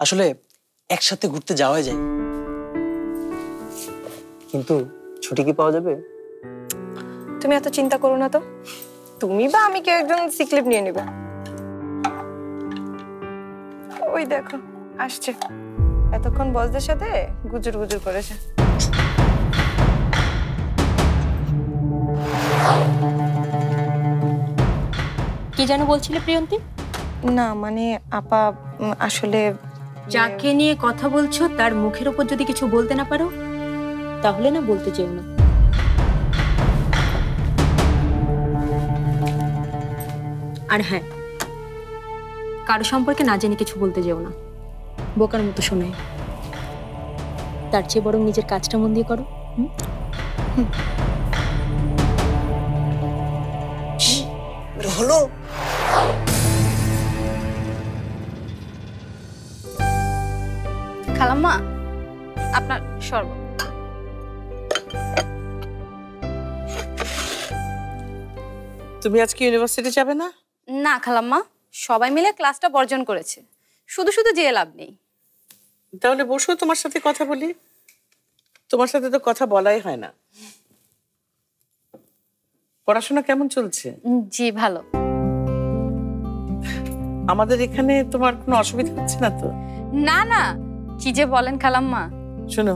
আসলে একসাথে ঘুরতে যাওয়াই যায়, কিন্তু ছুটি কি পাওয়া যাবে? তুমি এত চিন্তা করো না তো, তুমি বা আমি কেউ একজন সিক লিভ নিয়ে নেবে। ওই দেখো আসছে, এতক্ষণ বসদের সাথে গুজুর গুজুর করেছে। কি যেন বলছিলে প্রিয়ন্তী? না মানে আপা আসলে যাকে নিয়ে কথা বলছো তার মুখের উপর যদি কিছু বলতে না পারো তাহলে না বলতে চেও না। আর হ্যাঁ, কারো সম্পর্কে না জেনে কিছু বলতে যেও না, বোকার মতো শোনায়। তার চেয়ে বরং নিজের কাজটা মন দিয়ে করো। হলো খালাম্মা, আপনার শরবত। তুমি আজকে ইউনিভার্সিটি যাবে না? না খালাম্মা, সবাই মিলে ক্লাসটা বর্জন করেছে, শুধু শুধু যেয়ে লাভ নেই। তাহলে বসো, তোমার সাথে কথা বলি। তোমার সাথে তো কথা বলাই হয় না। পড়াশোনা কেমন চলছে? জি ভালো। আমাদের এখানে তোমার কোনো অসুবিধা হচ্ছে না তো? না না, কি যে বলেন খালাম্মা। শোনো,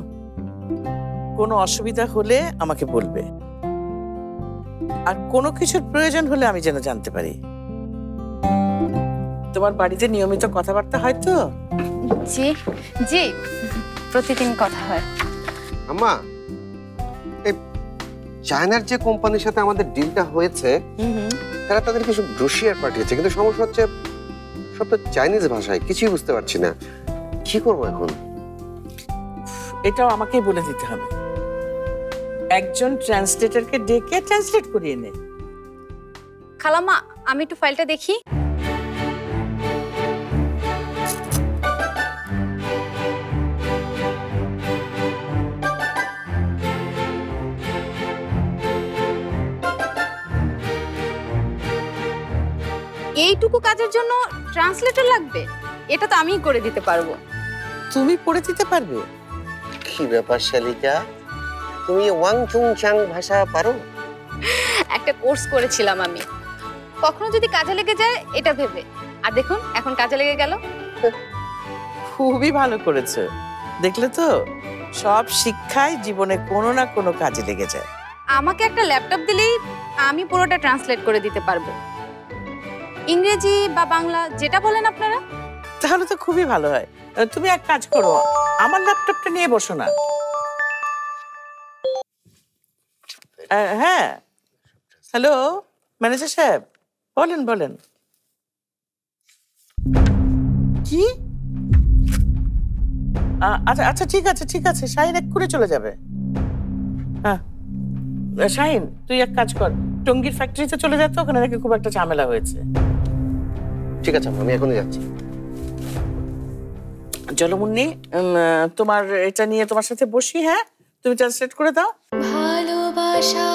কোনো অসুবিধা হলে আমাকে বলবে, আর কোনো কিছুর প্রয়োজন হলে আমি যেন জানতে পারি। তোমার বাড়িতে নিয়মিত কথাবার্তা হয় তো? জি জি, প্রতিদিন কথা হয়। আম্মা, এই চায়নার যে কোম্পানির সাথে আমাদের ডিলটা হয়েছে, তারা তাদের কিছু ব্রোশিয়ার পাঠিয়েছে, কিন্তু সমস্যা হচ্ছে সব তো চাইনিজ ভাষায়, কিছুই বুঝতে পারছি না। কি করবো এখন? এটাও আমাকেই বলে দিতে হবে। একজন ট্রান্সলেটরকে ডেকে ট্রান্সলেট করিয়ে নে। খালাম্মা, আমি একটু ফাইলটা দেখি। এইটুকু কাজের জন্য ট্রান্সলেটর লাগবে? এটা তো আমিই করে দিতে পারবো। তুমি পড়ে দিতে পারবে? কি ব্যাপার শালিকা, তুমি ওয়াং চুং চাং ভাষা পারো? একটা কোর্স করেছিলাম আমি, কখনো যদি কাজে লেগে যায় এটা ভেবে। আর দেখুন এখন কাজে লেগে গেল। খুবই ভালো করেছে, দেখলে তো, সব শিক্ষাই জীবনে কোনো না কোনো কাজে লেগে যায়। আমাকে একটা ল্যাপটপ দিলেই আমি পুরোটা ট্রান্সলেট করে দিতে পারবো, ইংরেজি বা বাংলা যেটা বলেন আপনারা। তাহলে তো খুবই ভালো হয়। তুমি এক কাজ করো, আমার ল্যাপটপটা নিয়ে বসো না। হ্যাঁ, হ্যালো ম্যানেজার সাহেব, বলেন বলেন। কি? আচ্ছা আচ্ছা, ঠিক আছে ঠিক আছে, শাহিন এক করে চলে যাবে। হ্যাঁ শাহিন, তুই এক কাজ কর, টঙ্গীর ফ্যাক্টরিতে চলে যেত, ওখানে নাকি খুব একটা ঝামেলা হয়েছে। ঠিক আছে, আমি এখনই যাচ্ছি। চলো মুন্নি, তোমার এটা নিয়ে তোমার সাথে বসি। হ্যাঁ, তুমি ট্রান্সলেট করে দাও। ভালোবাসা